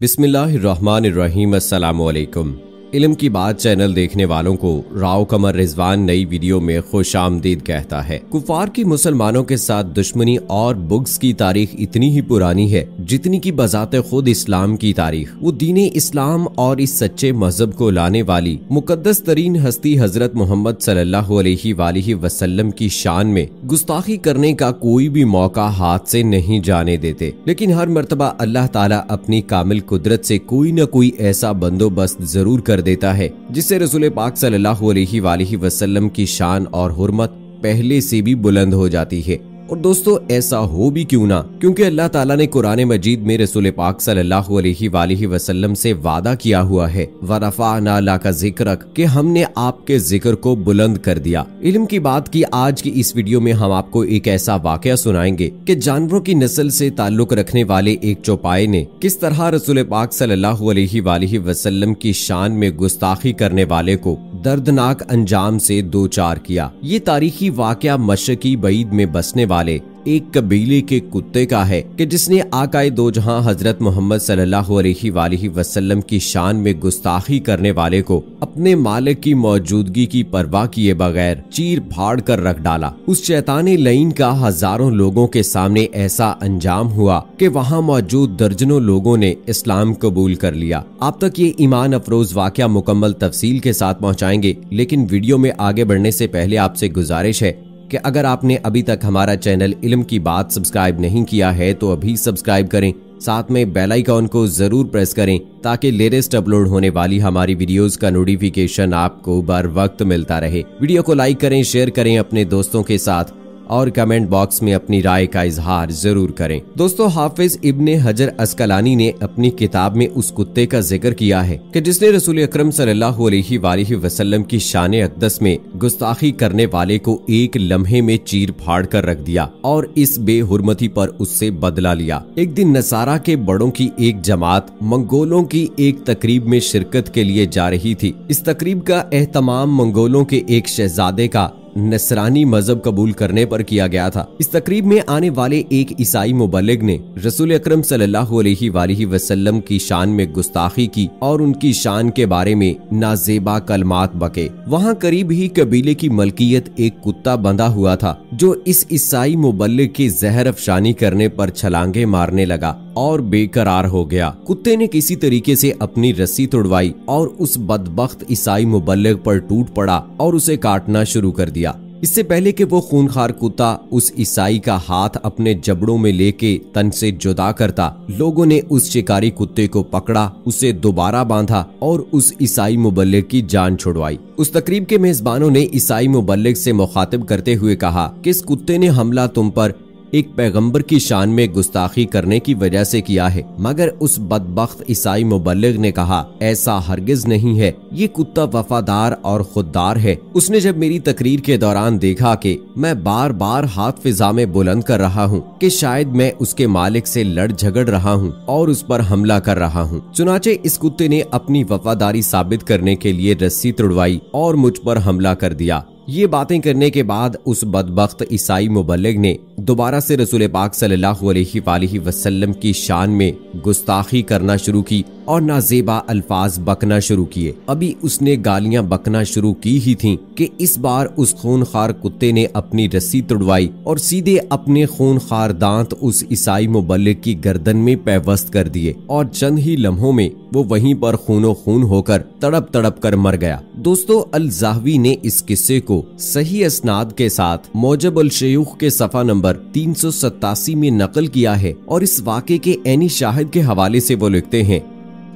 बिस्मिल्लाहिर्रहमानिर्रहीम। अस्सलामुअलैकुम। इल्म की बात चैनल देखने वालों को राव कमर रिजवान नई वीडियो में खुशामदीद कहता है। कुफार की मुसलमानों के साथ दुश्मनी और बुग्स की तारीख इतनी ही पुरानी है जितनी की बजाते खुद इस्लाम की तारीख। वो दीन इस्लाम और इस सच्चे मजहब को लाने वाली मुकद्दस तरीन हस्ती हजरत मोहम्मद सल्लल्लाहु अलैहि वसल्लम की शान में गुस्ताखी करने का कोई भी मौका हाथ से नहीं जाने देते, लेकिन हर मर्तबा अल्लाह ताला अपनी कामिल कुदरत से कोई न कोई ऐसा बंदोबस्त जरूर कर देता है जिससे रसूल पाक सल्लल्लाहु अलैहि वसल्लम की शान और हुर्मत पहले से भी बुलंद हो जाती है। और दोस्तों, ऐसा हो भी क्यों ना, क्योंकि अल्लाह ताला ने कुरान मजीद में रसूल पाक सल्लल्लाहु अलैहि वसल्लम से वादा किया हुआ है, वरफ़अना लका ज़िक्रक, कि हमने आपके जिक्र को बुलंद कर दिया। इल्म की बात की आज की इस वीडियो में हम आपको एक ऐसा वाकया सुनाएंगे कि जानवरों की नस्ल से ताल्लुक रखने वाले एक चौपाए ने किस तरह रसूल पाक सल्लल्लाहु अलैहि वसल्लम की शान में गुस्ताखी करने वाले को दर्दनाक अंजाम से दो चार किया। ये तारीखी वाकया मशरकी बईद में बसने वाले एक कबीले के कुत्ते का है कि जिसने आकाए दो जहां हजरत मोहम्मद सल्लल्लाहु अलैहि वसल्लम की शान में गुस्ताखी करने वाले को अपने मालिक की मौजूदगी की परवाह किए बगैर चीर फाड़ कर रख डाला। उस शैतानी लईन का हजारों लोगों के सामने ऐसा अंजाम हुआ कि वहां मौजूद दर्जनों लोगों ने इस्लाम कबूल कर लिया। आप तक ये ईमान अफरोज वाकया मुकम्मल तफसील के साथ पहुँचाएंगे, लेकिन वीडियो में आगे बढ़ने से पहले आपसे गुजारिश है कि अगर आपने अभी तक हमारा चैनल इल्म की बात सब्सक्राइब नहीं किया है तो अभी सब्सक्राइब करें, साथ में बेल आइकॉन को जरूर प्रेस करें ताकि लेटेस्ट अपलोड होने वाली हमारी वीडियोस का नोटिफिकेशन आपको बर वक्त मिलता रहे। वीडियो को लाइक करें, शेयर करें अपने दोस्तों के साथ और कमेंट बॉक्स में अपनी राय का इजहार जरूर करें। दोस्तों, हाफिज इब्ने हजर अस्कलानी ने अपनी किताब में उस कुत्ते का जिक्र किया है कि जिसने रसूल अकरम सल्लल्लाहु अलैहि वसल्लम की शान अक़दस में गुस्ताखी करने वाले को एक लम्हे में चीर फाड़ कर रख दिया और इस बेहुरमती पर उससे बदला लिया। एक दिन नसारा के बड़ों की एक जमात मंगोलों की एक तकरीब में शिरकत के लिए जा रही थी। इस तकरीब का एहतमाम मंगोलों के एक शहजादे का नसरानी मजहब कबूल करने पर किया गया था। इस तकरीब में आने वाले एक ईसाई मुबल्लिग ने रसूल अकरम सल्लल्लाहु अलैहि वसल्लम की शान में गुस्ताखी की और उनकी शान के बारे में नाजेबा कलमात बके। वहाँ करीब ही कबीले की मलकियत एक कुत्ता बंधा हुआ था जो इस ईसाई मुबल्लिग की जहर अफशानी करने पर छलांगे मारने लगा और बेकरार हो गया। कुत्ते ने किसी तरीके से अपनी रस्सी तोड़वाई और उस बदबख्त ईसाई मुबल्लिग पर टूट पड़ा और उसे काटना शुरू कर दिया। इससे पहले कि वो खूनखार कुत्ता उस ईसाई का हाथ अपने जबड़ों में लेके तन से जुदा करता, लोगों ने उस शिकारी कुत्ते को पकड़ा, उसे दोबारा बांधा और उस ईसाई मुबल्लिग की जान छुड़वाई। उस तकरीब के मेजबानों ने ईसाई मुबल्लिग से मुखातिब करते हुए कहा कि इस कुत्ते ने हमला तुम पर एक पैगंबर की शान में गुस्ताखी करने की वजह से किया है। मगर उस बदबख्त ईसाई मुबल्लिग ने कहा, ऐसा हरगिज नहीं है, ये कुत्ता वफादार और खुददार है। उसने जब मेरी तकरीर के दौरान देखा कि मैं बार बार हाथ फिजा में बुलंद कर रहा हूँ कि शायद मैं उसके मालिक से लड़ झगड़ रहा हूँ और उस पर हमला कर रहा हूँ, चुनाचे इस कुत्ते ने अपनी वफादारी साबित करने के लिए रस्सी तुड़वाई और मुझ पर हमला कर दिया। ये बातें करने के बाद उस बदबख्त ईसाई मुबल्लिग ने दोबारा से रसूल पाक सल्लल्लाहु अलैहि वसल्लम की शान में गुस्ताखी करना शुरू की और नाजेबा अल्फाज बकना शुरू किए। अभी उसने गालियां बकना शुरू की ही थीं कि इस बार उस खूनखार कुत्ते ने अपनी रस्सी तुड़वाई और सीधे अपने खूनखार दांत उस ईसाई मुबल्लिग की गर्दन में पैवस्त कर दिए और चंद ही लम्हों में वो वहीं पर खूनो खून होकर तड़प तड़प कर मर गया। दोस्तों, अल ज़ाहवी ने इस किस्से को सही असनाद के साथ मौजब अल शयूख के सफा नंबर 387 में नकल किया है और इस वाक़े के ऐनी शाहिद के हवाले से वो लिखते हैं,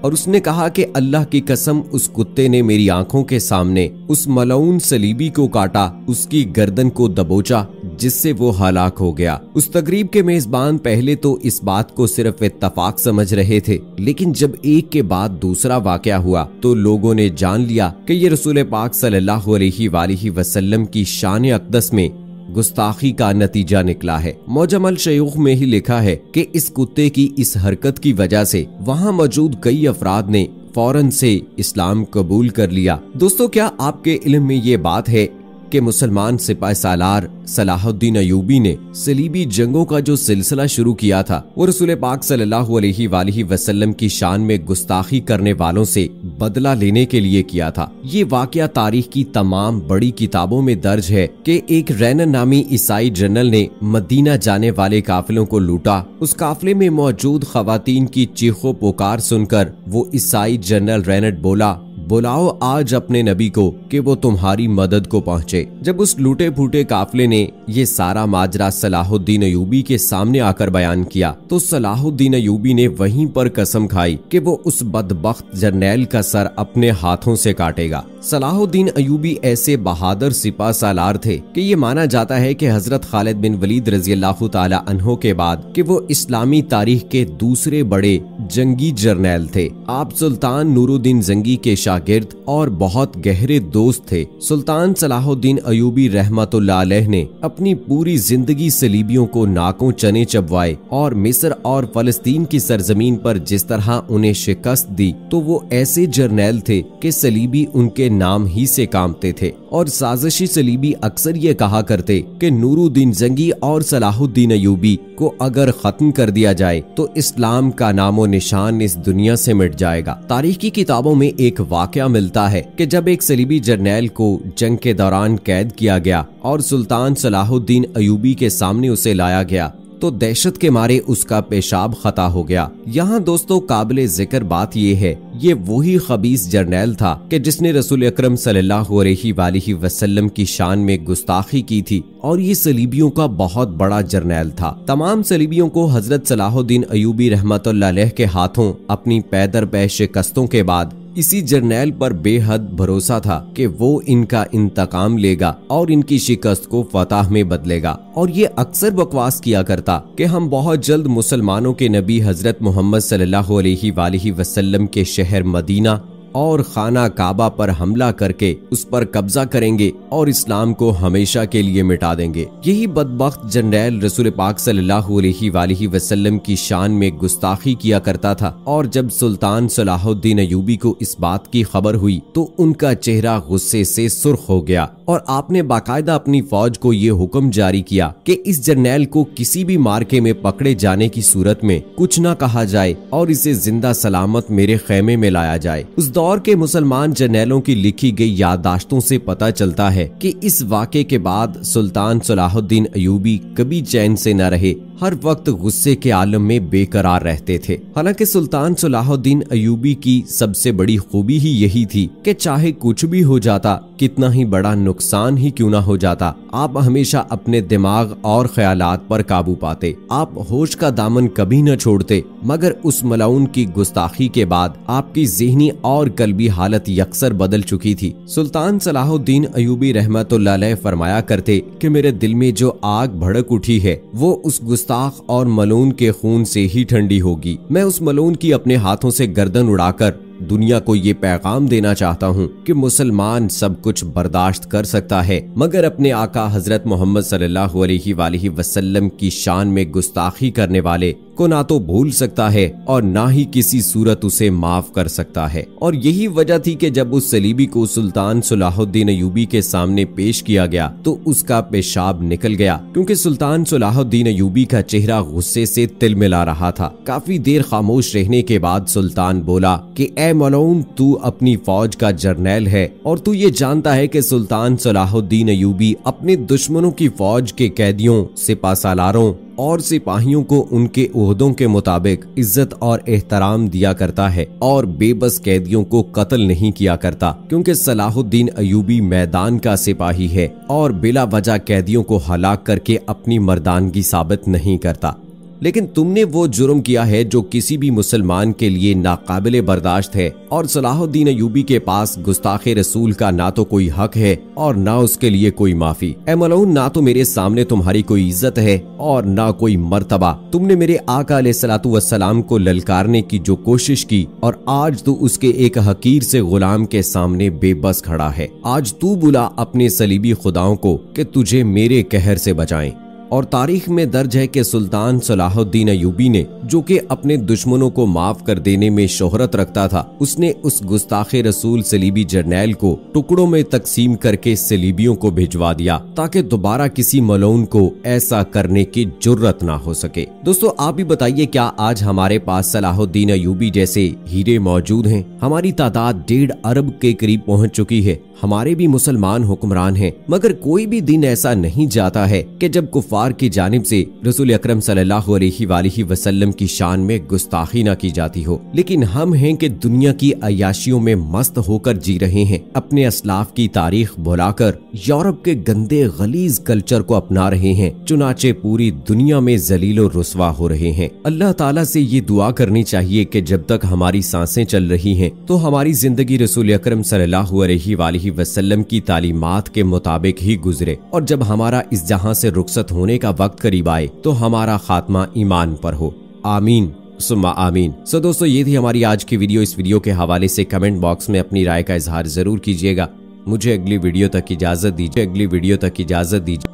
और उसने कहा कि अल्लाह की कसम, उस कुत्ते ने मेरी आंखों के सामने उस मलऊन सलीबी को काटा, उसकी गर्दन को दबोचा जिससे वो हलाक हो गया। उस तकरीब के मेजबान पहले तो इस बात को सिर्फ इत्तफाक समझ रहे थे, लेकिन जब एक के बाद दूसरा वाकया हुआ तो लोगों ने जान लिया कि ये रसूल पाक सल्लल्लाहु अलैहि वसल्लम की शान अक़दस में गुस्ताखी का नतीजा निकला है। मौजम शयूख में ही लिखा है कि इस कुत्ते की इस हरकत की वजह से वहाँ मौजूद कई अफराद ने फौरन से इस्लाम कबूल कर लिया। दोस्तों, क्या आपके इल्म में ये बात है कि मुसलमान सिपाही सालार सलाहुद्दीन अयूबी ने सलीबी जंगों का जो सिलसिला शुरू किया था वो रसूल पाक सल्लल्लाहु अलैहि वसल्लम की शान में गुस्ताखी करने वालों से बदला लेने के लिए किया था। ये वाकया तारीख की तमाम बड़ी किताबों में दर्ज है कि एक रैनन नामी ईसाई जनरल ने मदीना जाने वाले काफिलों को लूटा। उस काफिले में मौजूद खवातीन की चीखों पुकार सुनकर वो ईसाई जनरल रैनट बोला, बुलाओ आज अपने नबी को कि वो तुम्हारी मदद को पहुंचे। जब उस लूटे फूटे काफिले ने ये सारा माजरा सलाहुद्दीन अयूबी के सामने आकर बयान किया तो सलाहुद्दीन अयूबी ने वहीं पर कसम खाई कि वो उस बदबख्त जर्नैल का सर अपने हाथों से काटेगा। सलाहुद्दीन अयूबी ऐसे बहादुर सिपा सालार थे कि ये माना जाता है कि हजरत खालिद बिन वलीद रज़ियल्लाहु ताला अन्हो के बाद कि वो इस्लामी तारीख के दूसरे बड़े जंगी जर्नैल थे। आप सुल्तान नूरुद्दीन जंगी के शागिर्द और बहुत गहरे दोस्त थे। सुल्तान सलाहुद्दीन अयूबी रहमतुल्लाह अलैह ने अपनी पूरी जिंदगी सलीबियों को नाकों चने चबवाए और मिस्र और फलस्तीन की सरजमीन पर जिस तरह उन्हें शिकस्त दी तो वो ऐसे जर्नैल थे कि सलीबी उनके नाम ही से कांपते थे और साजिशी सलीबी अक्सर ये कहा करते कि नूरुद्दीन जंगी और सलाहुद्दीन अयूबी को अगर खत्म कर दिया जाए तो इस्लाम का नामो निशान इस दुनिया से मिट जाएगा। तारीख की किताबों में एक वाकया मिलता है कि जब एक सलीबी जर्नैल को जंग के दौरान कैद किया गया और सुल्तान सलाहुद्दीन अयूबी के सामने उसे लाया गया तो दहशत के मारे उसका पेशाब खता हो गया। यहाँ दोस्तों काबिले जिक्र बात ये है, ये वही खबीस जर्नैल था कि जिसने रसूल अकरम सल्लल्लाहु अलैहि वसल्लम की शान में गुस्ताखी की थी और ये सलीबियों का बहुत बड़ा जर्नैल था। तमाम सलीबियों को हजरत सलाहुद्दीन अयूबी रहमतुल्लाह अलैह के हाथों अपनी पैदर पै शिकस्तों के बाद इसी जर्नैल पर बेहद भरोसा था कि वो इनका इंतकाम लेगा और इनकी शिकस्त को फतह में बदलेगा। और ये अक्सर बकवास किया करता कि हम बहुत जल्द मुसलमानों के नबी हजरत मोहम्मद सल्लल्लाहु अलैहि वसल्लम के शहर मदीना और खाना काबा पर हमला करके उस पर कब्जा करेंगे और इस्लाम को हमेशा के लिए मिटा देंगे। यही बदबख्त जर्नैल रसूल पाक सल्लल्लाहु अलैहि वसल्लम की शान में गुस्ताखी किया करता था और जब सुल्तान सलाहुद्दीन अयूबी को इस बात की खबर हुई तो उनका चेहरा गुस्से से सुर्ख हो गया और आपने बाकायदा अपनी फौज को ये हुक्म जारी किया कि इस जर्नैल को किसी भी मार्के में पकड़े जाने की सूरत में कुछ न कहा जाए और इसे जिंदा सलामत मेरे खेमे में लाया जाए। उस दौर के मुसलमान जर्नैलों की लिखी गई याददाश्तों से पता चलता है कि इस वाक़े के बाद सुल्तान सलाहुद्दीन अयूबी कभी चैन से न रहे, हर वक्त गुस्से के आलम में बेकरार रहते थे। हालांकि सुल्तान सलाहुद्दीन अयूबी की सबसे बड़ी खूबी ही यही थी कि चाहे कुछ भी हो जाता, कितना ही बड़ा नुकसान ही क्यों ना हो जाता, आप हमेशा अपने दिमाग और ख्यालात पर काबू पाते। आप होश का दामन कभी न छोड़ते, मगर उस मलाउन की गुस्ताखी के बाद आपकी ज़हनी और कल्बी हालत यकसर बदल चुकी थी। सुल्तान सलाहुद्दीन अयूबी रहमतुल्लाह अलैह फरमाया करते कि मेरे दिल में जो आग भड़क उठी है वो उस गुस्ताख और मलून के खून से ही ठंडी होगी। मैं उस मलून की अपने हाथों से गर्दन उड़ाकर दुनिया को ये पैगाम देना चाहता हूँ कि मुसलमान सब कुछ बर्दाश्त कर सकता है, मगर अपने आका हजरत मोहम्मद सल्लल्लाहु अलैहि वसल्लम की शान में गुस्ताखी करने वाले को ना तो भूल सकता है और ना ही किसी सूरत उसे माफ कर सकता है। और यही वजह थी कि जब उस सलीबी को सुल्तान सलाहुद्दीन अयूबी के सामने पेश किया गया तो उसका पेशाब निकल गया, क्योंकि सुल्तान सलाहुद्दीन अयूबी का चेहरा गुस्से से तिलमिला रहा था। काफी देर खामोश रहने के बाद सुल्तान बोला कि ए मलऊन, तू अपनी फौज का जर्नैल है और तू ये जानता है कि सुल्तान सलाहुद्दीन अयूबी अपने दुश्मनों की फौज के कैदियों, सिपासालारों और सिपाहियों को उनके ओहदों के मुताबिक इज्जत और एहतराम दिया करता है और बेबस कैदियों को कत्ल नहीं किया करता, क्योंकि सलाहुद्दीन अयूबी मैदान का सिपाही है और बिला वजह कैदियों को हलाक करके अपनी मर्दानगी साबित नहीं करता। लेकिन तुमने वो जुर्म किया है जो किसी भी मुसलमान के लिए नाकाबिले बर्दाश्त है और सलाहुद्दीन अयूबी के पास गुस्ताखे रसूल का ना तो कोई हक है और ना उसके लिए कोई माफी। ए मलऊन, ना तो मेरे सामने तुम्हारी कोई इज्जत है और ना कोई मर्तबा। तुमने मेरे आका अलैहिस्सलातु वस्सलाम को ललकारने की जो कोशिश की और आज तू उसके एक हकीर से गुलाम के सामने बेबस खड़ा है। आज तू बुला अपने सलीबी खुदाओं को कि तुझे मेरे कहर से बचाएं। और तारीख में दर्ज है कि सुल्तान सलाहुद्दीन अयूबी ने, जो कि अपने दुश्मनों को माफ कर देने में शोहरत रखता था, उसने उस गुस्ताखे रसूल सलीबी जर्नैल को टुकड़ों में तकसीम करके सलीबियों को भिजवा दिया ताकि दोबारा किसी मलऊन को ऐसा करने की जुर्रत ना हो सके। दोस्तों आप भी बताइए, क्या आज हमारे पास सलाहुद्दीन अयूबी जैसे हीरे मौजूद हैं? हमारी तादाद 1.5 अरब के करीब पहुंच चुकी है। हमारे भी मुसलमान हुक्मरान हैं, मगर कोई भी दिन ऐसा नहीं जाता है कि जब कुफार की जानिब से रसूल अकरम सल्लल्लाहु अलैहि वसल्लम की शान में गुस्ताखी न की जाती हो। लेकिन हम हैं कि दुनिया की अय्याशियों में मस्त होकर जी रहे हैं, अपने असलाफ की तारीख भुलाकर यूरोप के गंदे गलीज कल्चर को अपना रहे हैं, चुनाचे पूरी दुनिया में जलीलो रुस्वा हो रहे हैं। अल्लाह ताला से ये दुआ करनी चाहिए कि जब तक हमारी सांसें चल रही हैं तो हमारी जिंदगी रसूल अकरम सल्लल्लाहु अलैहि वसल्लम की तालीमात के मुताबिक ही गुजरे, और जब हमारा इस जहां से रुखसत होने का वक्त करीब आए तो हमारा खात्मा ईमान पर हो। आमीन सुम्मा आमीन। सो दोस्तों, ये थी हमारी आज की वीडियो। इस वीडियो के हवाले से कमेंट बॉक्स में अपनी राय का इजहार जरूर कीजिएगा। मुझे अगली वीडियो तक इजाजत दीजिए।